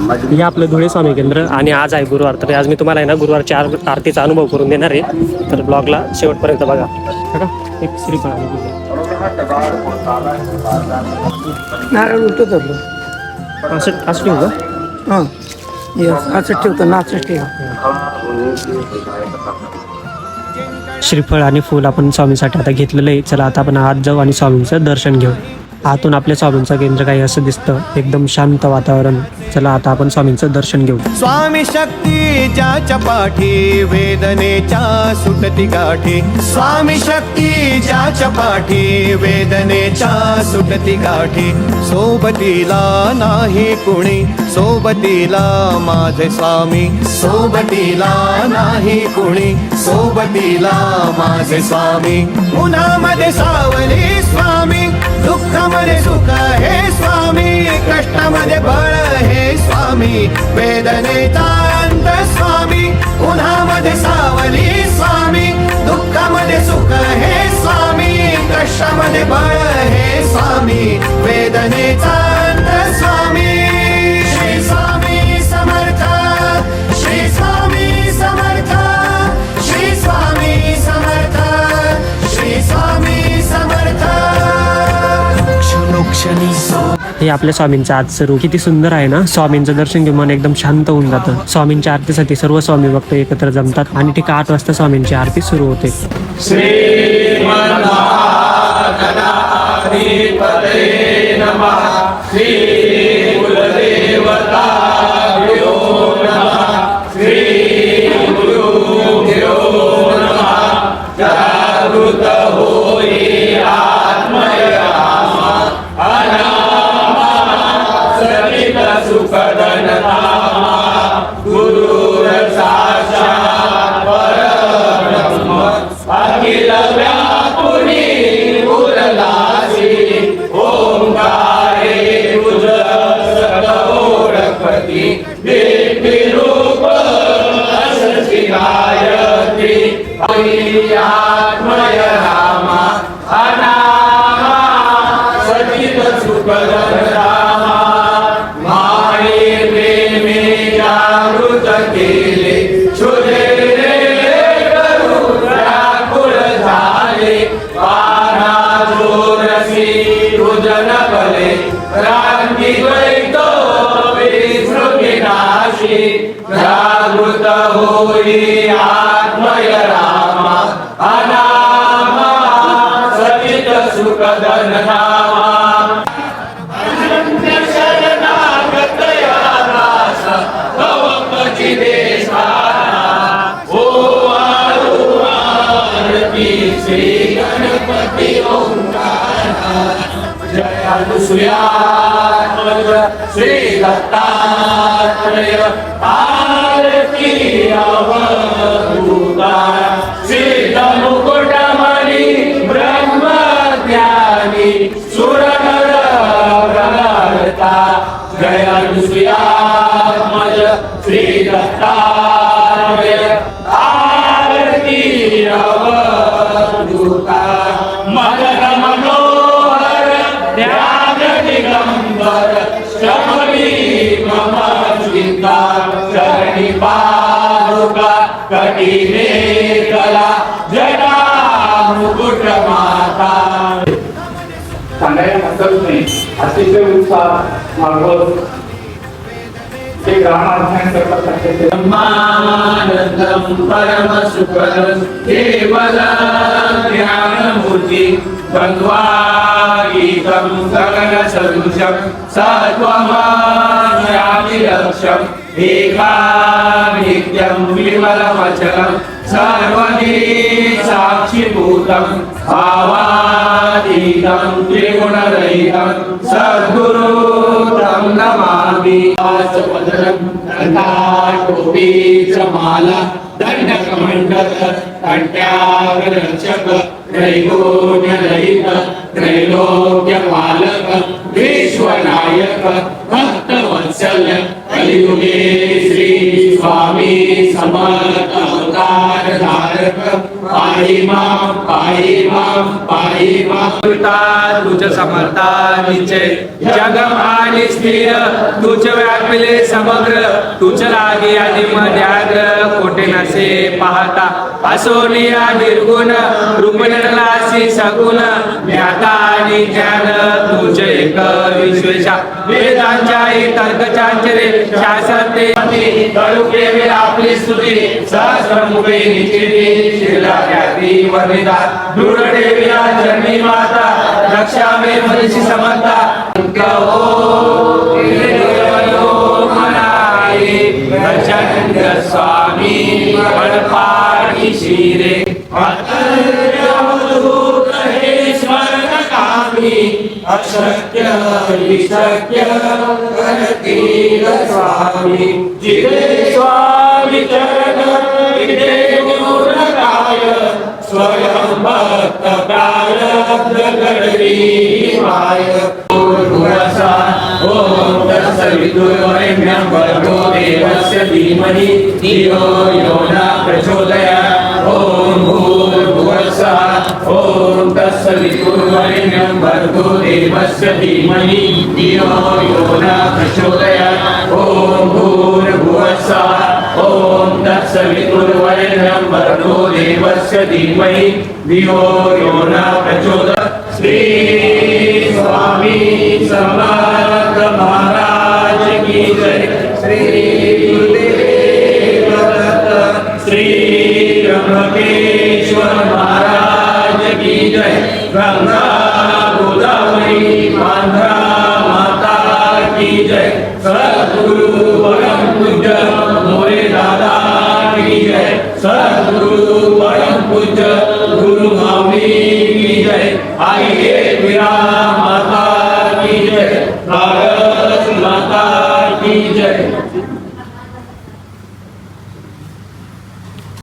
हे आपलं धुळे स्वामी केंद्र आणि आज आहे गुरुवार. तर आज मी तुम्हाला आहे ना गुरुवारच्या आरतीचा अनुभव करून देणार आहे. तर ब्लॉगला शेवटपर्यंत बघा. एक श्रीफळ आणि नारळ उलटं धरलं. असं ठेवू का? हां यस असं ठेवतं ना, असं ठेव. श्रीफळ आणि फूल आपण स्वामींसाठी आता घेतलेलं आहे. चला आता आपण आत जाऊ आणि स्वामींचं दर्शन घेऊ. आतून आपल्या स्वामींचं केंद्र काही असं दिसतं, एकदम शांत वातावरण. चला आता आपण स्वामींचं दर्शन घेऊ. स्वामी शक्ती ज्याच्या पाठी वेदनेच्या सुटती गाठी. स्वामी शक्ती ज्याच्या पाठी वेदनेच्या सुटती गाठी. सोबतीला नाही कुणी, सोबतीला माझे स्वामी. सोबतीला नाही कुणी, सोबतीला माझे स्वामी. उन्हामध्ये सावली स्वामी, दुःखामध्ये सुख हे स्वामी. कष्टामध्ये बळ हे स्वामी, वेदनेचा अंत स्वामी. उन्हामध्ये सावली स्वामी, दुःखामध्ये सुख हे स्वामी. कष्टामध्ये बळ हे स्वामी, वेदनेचा अंत स्वामी. श्री स्वामी समर्थ, श्री स्वामी समर्थ, श्री स्वामी समर्थ, श्री स्वामी समर्थ. क्षणोक्षणी हे आपल्या स्वामींचं आजचं रूप किती सुंदर आहे ना. स्वामींचं दर्शन घेऊन मन एकदम शांत होऊन जातं. स्वामींच्या आरतीसाठी सर्व स्वामी भक्त एकत्र जमतात आणि ठीक 8 वाजता स्वामींची आरती सुरू होते. जागृत होई आत्मय रामा. अनामा सचित सुख धन धामा. अनन्य शरणागतया दास भवपती देशाना. ओ आरती श्री गणपती ओंकारा. जय अनुसूयात्मज श्री दत्तात्रेय. आरती अवधूता सिद्ध मुकुटमणि ब्रह्मज्ञानी सुरनर प्रवर्ता. जय अनुसूयात्मज श्री दत्तात्रेय. आरती अवधूता मदन मनोहर ध्यान दिगंबर. शबरी मम चिंता चरणी पादुका कटीने कला जटा मुकुट माता. सांगायला हरकत नाही, अतिशय उत्साह मार्गवत ते ग्रामाध्ययन करतात. ब्रह्मानंदं परम सुखदं केवलं ज्ञानमूर्ती. द्वन्द्वातीतं गगनसदृशं सत्त्वमयामिलक्ष्यम्. एकानित्यं विमलमचलं सर्वदी साक्षीभूतं. भावातीतं त्रिगुणरहितं सद्गुरुं नमामि. माला दंडकमंडल कंट्यागरक्षक. त्रैगुण्यरहित त्रैलोक्यपालक विश्वनायक. भक्तवत्सल्य कलियुगे श्री स्वामी समर्थ अवतार धारक. पायी माम तुझ समर्था निश्चय जगम आणि स्थिर तुझ व्यापिले समग्र तुझ लागे आदि मध्याग्र कोठे नसे पाहता असोनिया निर्गुण रूप निर्लासी सगुण ज्ञाता आणि ज्ञान तुझ एक विश्वेशा वेदांच्याही तर्कचांचरे शास्त्रते कळुके आपली स्तुती सहस्रमुखे निचिती शिला ख्याती वर्णिता दृढ ठेविला चरणी माता रक्षा मे मनीषी समंता गजानंद स्वामी बळपाटी शिरे अतर्यवधूत हे स्वर्गकामी अशक्य विशक्य करतील स्वामी जिथे स्वामी चरण तिथे मूलकाय स्वयं भक्त प्रारब्ध घडवी माय भूर्भुवस्सुः ओम तत्सवितुर्वरेण्यं भर्गो देवस्य धीमहि धियो यो नः प्रचोदयात् ओम भूर्भुवस्सुः ओम तत्सवितुर्वरेण्यं भर्गो देवस्य धीमहि धियो यो नः प्रचोदयात् ओम भूर्भुवस्सुः ओम तत्सवितुर्वरेण्यं भर्गो देवस्य धीमहि धियो यो नः प्रचोदयात् श्री स्वामी समर्थ महाराज की जय श्री गुरुदेव दत्त श्री त्र्यंबकेश्वर महाराज की जय गंगा गोदावरी आंध्रा माता की जय सद्गुरु परम पूज्य मोरे दादा की जय सद्गुरु परम पूज्य गुरु मामी की जय आइए वीरा माता की जय भारत माता की जय।